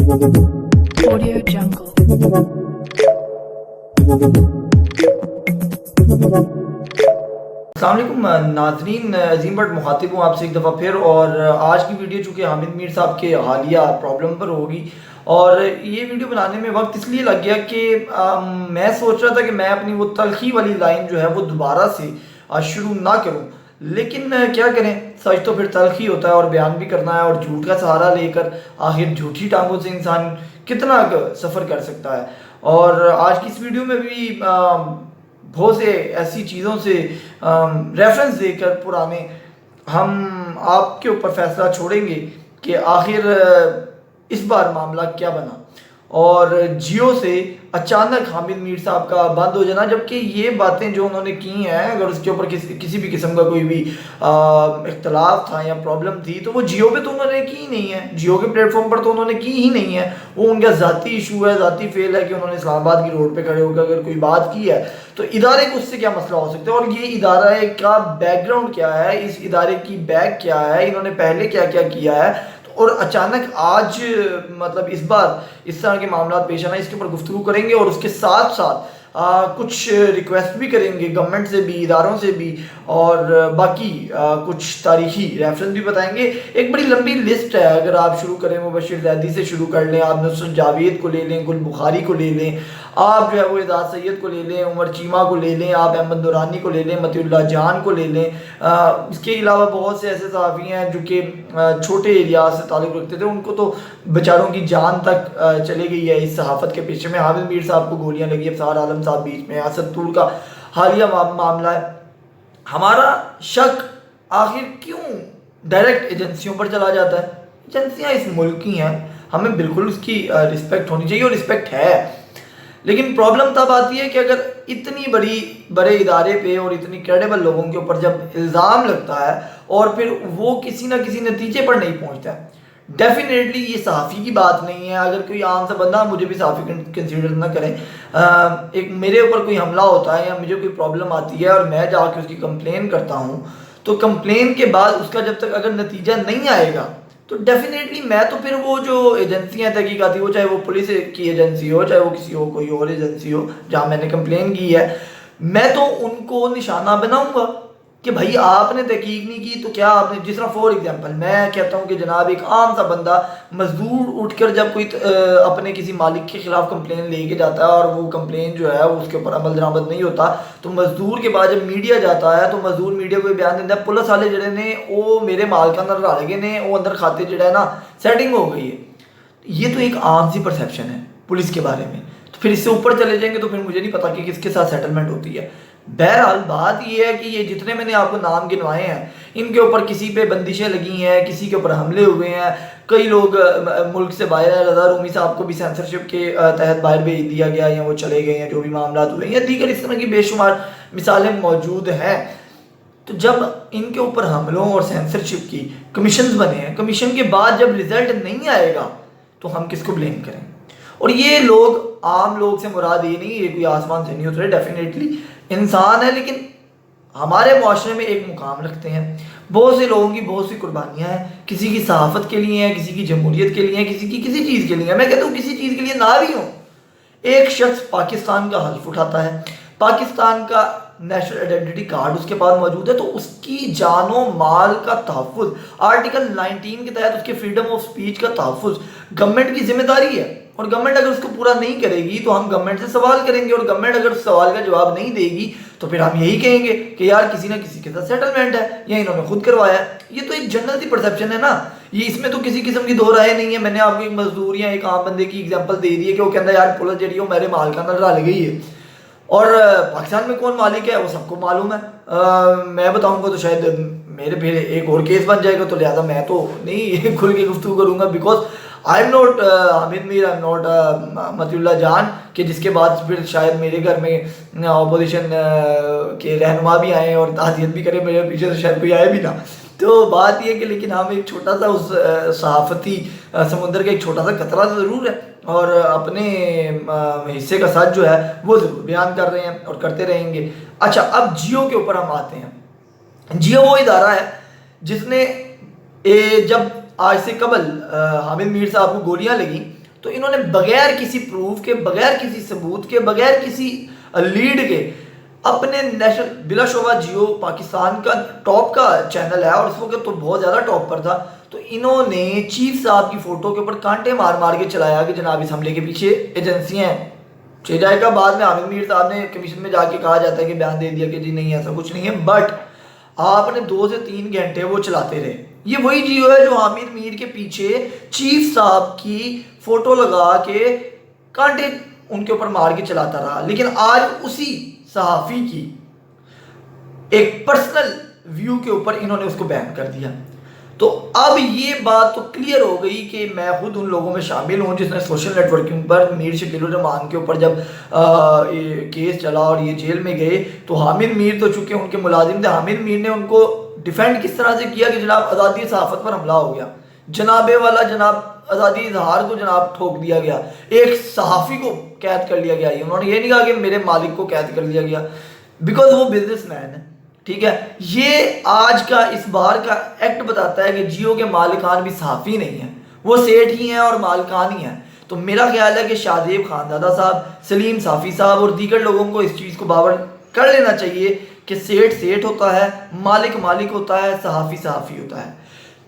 Audio Jungle. अस्सलामुअलैकुम नाज़रीन, अजीम but मुखातिब हूँ आपसे एक दफ़ा फिर। और आज की वीडियो चूँकि हामिद मीर साहब के हालिया प्रॉब्लम पर होगी, और ये वीडियो बनाने में वक्त इसलिए लग गया कि मैं सोच रहा था कि मैं अपनी वो तलखी वाली लाइन जो है वो दोबारा से शुरू ना करूँ, लेकिन क्या करें, सच तो फिर तलख ही होता है और बयान भी करना है, और झूठ का सहारा लेकर आखिर झूठी टांगों से इंसान कितना सफ़र कर सकता है। और आज की इस वीडियो में भी बहुत से ऐसी चीज़ों से रेफरेंस देकर पुराने हम आपके ऊपर फैसला छोड़ेंगे कि आखिर इस बार मामला क्या बना। और जियो से अचानक हामिद मीर साहब का बंद हो जाना, जबकि ये बातें जो उन्होंने की हैं, अगर उसके ऊपर किसी भी किस्म का कोई भी इख्तलाफ था या प्रॉब्लम थी तो वो जियो पे तो उन्होंने की ही नहीं है, जियो के प्लेटफॉर्म पर तो उन्होंने की ही नहीं है। वो उनका ज़ाती इशू है, ज़ाती फेल है कि उन्होंने इस्लामाबाद की रोड पे खड़े होकर अगर कोई बात की है तो इदारे को उससे क्या मसला हो सकता है, और ये इदारा का बैकग्राउंड क्या है, इस इदारे की बैक क्या है, इन्होंने पहले क्या क्या किया है। और अचानक आज मतलब इस बार इस तरह के मामला पेश आना, इसके ऊपर गुफ्तगू करेंगे और उसके साथ साथ कुछ रिक्वेस्ट भी करेंगे गवर्नमेंट से भी, इदारों से भी, और बाकी कुछ तारीखी रेफरेंस भी बताएंगे। एक बड़ी लंबी लिस्ट है, अगर आप शुरू करें मुबशिर ज़ैदी से शुरू कर लें, आप नुसरत जावेद को ले लें, गुल बुखारी को ले लें, आप जो है वो एजाज सैयद को ले लें, उमर चीमा को ले लें, आप अहमद दुरानी को ले लें, मतीउल्लाह जान को ले लें। इसके अलावा बहुत से ऐसे सहाफ़ी हैं जो कि छोटे एरिया से ताल्लुक़ रखते थे, उनको तो बेचारों की जान तक चली गई है इस सहाफ़त के पेशे में। हामिद मीर साहब को गोलियां लगी, अफसार आलम साहब बीच में, असद तूर का हालिया मामला है। हमारा शक आखिर क्यों डायरेक्ट एजेंसियों पर चला जाता है? एजेंसियां इस मुल्क की हैं, हमें बिल्कुल उसकी रिस्पेक्ट होनी चाहिए, और रिस्पेक्ट है, लेकिन प्रॉब्लम तब आती है कि अगर इतनी बड़े इदारे पे और इतनी क्रेडिबल लोगों के ऊपर जब इल्ज़ाम लगता है और फिर वो किसी ना किसी नतीजे पर नहीं पहुंचता है। डेफिनेटली ये सहाफ़ी की बात नहीं है, अगर कोई आम सा बंदा, मुझे भी सहाफ़ी कंसीडर ना करें, एक मेरे ऊपर कोई हमला होता है या मुझे कोई प्रॉब्लम आती है और मैं जाके उसकी कंप्लेन करता हूँ, तो कंप्लेन के बाद उसका जब तक अगर नतीजा नहीं आएगा तो डेफिनेटली मैं तो फिर वो जो एजेंसियाँ तहकीकाती हो, चाहे वो पुलिस की एजेंसी हो, चाहे वो किसी हो कोई और एजेंसी हो जहाँ मैंने कंप्लेन की है, मैं तो उनको निशाना बनाऊंगा कि भाई आपने तहकीक नहीं की तो क्या आपने, जिस तरह फॉर एग्जांपल मैं कहता हूँ कि जनाब एक आम सा बंदा मजदूर उठकर जब कोई अपने किसी मालिक के खिलाफ कंप्लेन लेके जाता है और वो कंप्लेन जो है वो उसके ऊपर अमल दरामद नहीं होता, तो मजदूर के बाद जब मीडिया जाता है तो मजदूर मीडिया को बयान देता है पुलिस वाले जड़े ने वो मेरे माल के अंदर रल गए ने, वो अंदर खाते जड़ा है ना सेटिंग हो गई है। ये तो एक आम सी परसेप्शन है पुलिस के बारे में, तो फिर इससे ऊपर चले जाएंगे तो फिर मुझे नहीं पता कि किसके साथ सेटलमेंट होती है। बहरहाल बात यह है कि ये जितने मैंने आपको नाम गिनवाए हैं, इनके ऊपर किसी पे बंदिशें लगी हैं, किसी के ऊपर हमले हुए हैं, कई लोग मुल्क से बाहर है, रज़ा रूमी साहब को भी सेंसरशिप के तहत बाहर भेज दिया गया या वो चले गए हैं, जो भी मामला हुए या दीगर इस तरह की बेशुमार मिसालें मौजूद हैं। तो जब इनके ऊपर हमलों और सेंसरशिप की कमीशंस बने हैं, कमीशन के बाद जब रिजल्ट नहीं आएगा तो हम किसको ब्लेम करें? और ये लोग, आम लोग से मुराद ये नहीं, ये कोई आसमान से नहीं उतरे, डेफिनेटली इंसान है, लेकिन हमारे मुआशरे में एक मुकाम रखते हैं। बहुत से लोगों की बहुत सी कुर्बानियाँ हैं, किसी की सहाफ़त के लिए हैं, किसी की जमहूरियत के लिए हैं, किसी की किसी चीज़ के लिए है। मैं कहता हूँ किसी चीज़ के लिए ना भी हो, एक शख्स पाकिस्तान का हल्फ उठाता है, पाकिस्तान का नेशनल आइडेंटिटी कार्ड उसके पास मौजूद है, तो उसकी जानो माल का तहफ़्फ़ुज़, आर्टिकल 19 के तहत उसके फ्रीडम ऑफ स्पीच का तहफ़्फ़ुज़ गवर्नमेंट की जिम्मेदारी है। और गवर्नमेंट अगर उसको पूरा नहीं करेगी तो हम गवर्नमेंट से सवाल करेंगे, और गवर्नमेंट अगर उस सवाल का जवाब नहीं देगी तो फिर हम यही कहेंगे कि यार किसी ना किसी के साथ सेटलमेंट है या इन्होंने खुद करवाया है। ये तो एक जनरल सी परसेप्शन है ना, ये इसमें तो किसी किस्म की दो राय नहीं है। मैंने आपको एक मजदूर या एक आम बंदे की एग्जाम्पल दे दी है कि वो कहता है यार पुलिस जी वो मेरे माल का अंदर डाल गई है, और पाकिस्तान में कौन मालिक है वो सबको मालूम है। मैं बताऊंगा तो शायद मेरे फिर एक और केस बन जाएगा, तो लिहाजा मैं तो नहीं खुल के गुफ्तगू करूंगा, because I am not Hamid Mir, I am not Matiullah Jan, कि जिसके बाद फिर शायद मेरे घर में अपोजिशन के रहनुमा भी आए और ताज़ियत भी करें, मेरे पीछे से शायद कोई आए भी ना। तो बात यह है कि लेकिन हम एक छोटा सा उस सहाफ़ती समुंदर का एक छोटा सा कतरा तो ज़रूर है, और अपने हिस्से का साथ जो है वो ज़रूर बयान कर रहे हैं और करते रहेंगे। अच्छा, अब जियो के ऊपर हम आते हैं। जियो वो इदारा है जिसने जब आज से कबल हामिद मीर साहब को गोलियां लगी تو انہوں نے بغیر کسی پروف کے، بغیر کسی ثبوت کے، بغیر کسی لیڈ کے اپنے نیشنل، بلا شبہ جیو پاکستان کا ٹاپ کا چینل ہے اور اس وقت تو بہت زیادہ ٹاپ پر تھا، تو انہوں نے چیف صاحب کی فوٹو کے اوپر کانٹے مار مار کے چلایا کہ جناب اس حملے کے پیچھے ایجنسیاں ہیں. جائے گا بعد میں حامد میر صاحب نے کمیشن میں جا کے کہا جاتا ہے کہ بیان دے دیا کہ جی نہیں ایسا کچھ نہیں ہے، بٹ آپ نے 2 سے 3 گھنٹے وہ چلاتے رہے. یہ وہی جیو ہے جو حامد میر کے پیچھے چیف صاحب کی فوٹو لگا کے کانٹے ان کے اوپر مار کے چلاتا رہا. لیکن آج اسی صحافی کی ایک پرسنل ویو کے اوپر انہوں نے اس کو بین کر دیا. تو اب یہ بات تو کلیئر ہو گئی کہ میں خود ان لوگوں میں شامل ہوں جس نے سوشل نیٹ ورکنگ پر میر شکیل الرحمان کے اوپر جب کیس چلا اور یہ جیل میں گئے تو حامد میر تو چونکہ ان کے ملازم تھے، حامد میر نے ان کو ڈیفینڈ کس طرح سے کیا کہ جناب آزادی صحافت پر حملہ ہو گیا، جناب والا جناب آزادی اظہار کو جناب ٹھوک دیا گیا، ایک صحافی کو قید کر لیا گیا. انہوں نے یہ نہیں کہا کہ میرے مالک کو قید کر لیا گیا، بیکاز وہ بزنس مین ہے. ٹھیک ہے، یہ آج کا اس بار کا ایکٹ بتاتا ہے کہ جیو کے مالکان بھی صحافی نہیں ہیں، وہ سیٹ ہی ہیں اور مالکان ہی ہیں. تو میرا خیال ہے کہ شادیب خانزادہ صاحب، سلیم صافی صاحب اور دیگر لوگوں کو اس چیز کو باور کر لینا چاہیے کہ سیٹ سیٹ ہوتا ہے، مالک مالک ہوتا ہے، صحافی صحافی ہوتا ہے.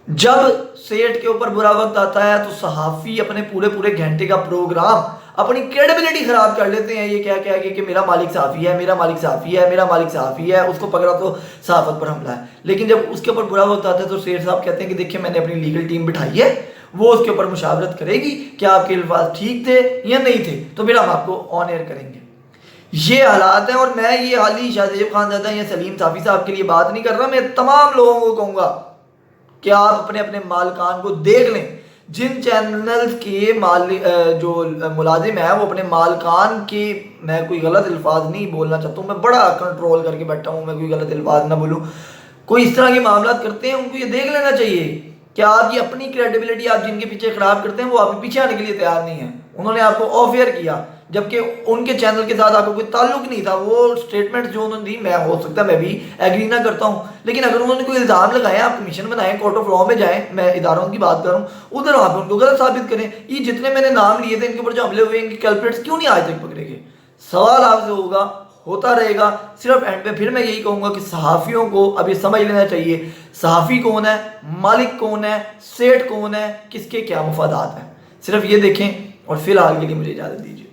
جب سیٹ کے اوپر برا وقت آتا ہے تو صحافی اپنے پورے گھنٹے کا پروگرام اپنی کریڈیبلٹی خراب کر لیتے ہیں یہ کہہ کے کہ میرا مالک صحافی ہے، میرا مالک صحافی ہے، میرا مالک صحافی ہے، اس کو پکڑا تو صحافت پر حملہ ہے. لیکن جب اس کے اوپر برا وقت آتا ہے تو سیٹ صاحب کہتے ہیں کہ دیکھیں میں نے اپنی لیگل ٹیم بٹھائی ہے، وہ اس کے اوپر مشاورت کرے گی کہ آپ کے الفاظ ٹھیک تھے یا نہیں تھے، تو پھر ہم آپ کو آن ایئر کریں گے. یہ حالات ہیں. اور میں یہ حالی شادیب خانزادہ یا سلیم صافی صاحب کے لیے بات نہیں کر رہا، میں تمام لوگوں کو کہوں گا کہ آپ اپنے اپنے مالکان کو دیکھ لیں. جن چینلز کے جو ملازم ہیں وہ اپنے مالکان کے، میں کوئی غلط الفاظ نہیں بولنا چاہتا ہوں، میں بڑا کنٹرول کر کے بیٹھا ہوں، میں کوئی غلط الفاظ نہ بولوں، کوئی اس طرح کے معاملات کرتے ہیں ان کو یہ دیکھ لینا چاہیے کہ آپ کی اپنی کریڈیبلٹی آپ جن کے پیچھے خراب کرتے ہیں وہ آپ کے پیچھے آنے کے لیے تیار نہیں ہیں. انہوں نے آپ کو آف ایئر کیا جبکہ ان کے چینل کے ساتھ آپ کو کوئی تعلق نہیں تھا. وہ سٹیٹمنٹ جو انہوں نے دی، میں ہو سکتا ہے میں بھی ایگری نہ کرتا ہوں، لیکن اگر انہوں نے کوئی الزام لگائے، آپ کمیشن بنائیں، کورٹ آف لاء میں جائیں، میں اداروں کی بات کروں، ادھر وہاں پہ ان کو غلط ثابت کریں. یہ جتنے میں نے نام لیے تھے ان کے اوپر جو حملے ہوئے ان کے کلپریٹس کیوں نہیں آج تک پکڑے گئے؟ سوال آپ سے ہوگا، ہوتا رہے گا. صرف اینڈ پہ پھر میں یہی کہوں گا کہ صحافیوں کو اب یہ سمجھ لینا چاہیے صحافی کون ہے، مالک کون ہے، سیٹ کون ہے، کس کے کیا مفادات ہیں. صرف یہ دیکھیں. اور فی الحال کے لیے مجھے اجازت دیجیے.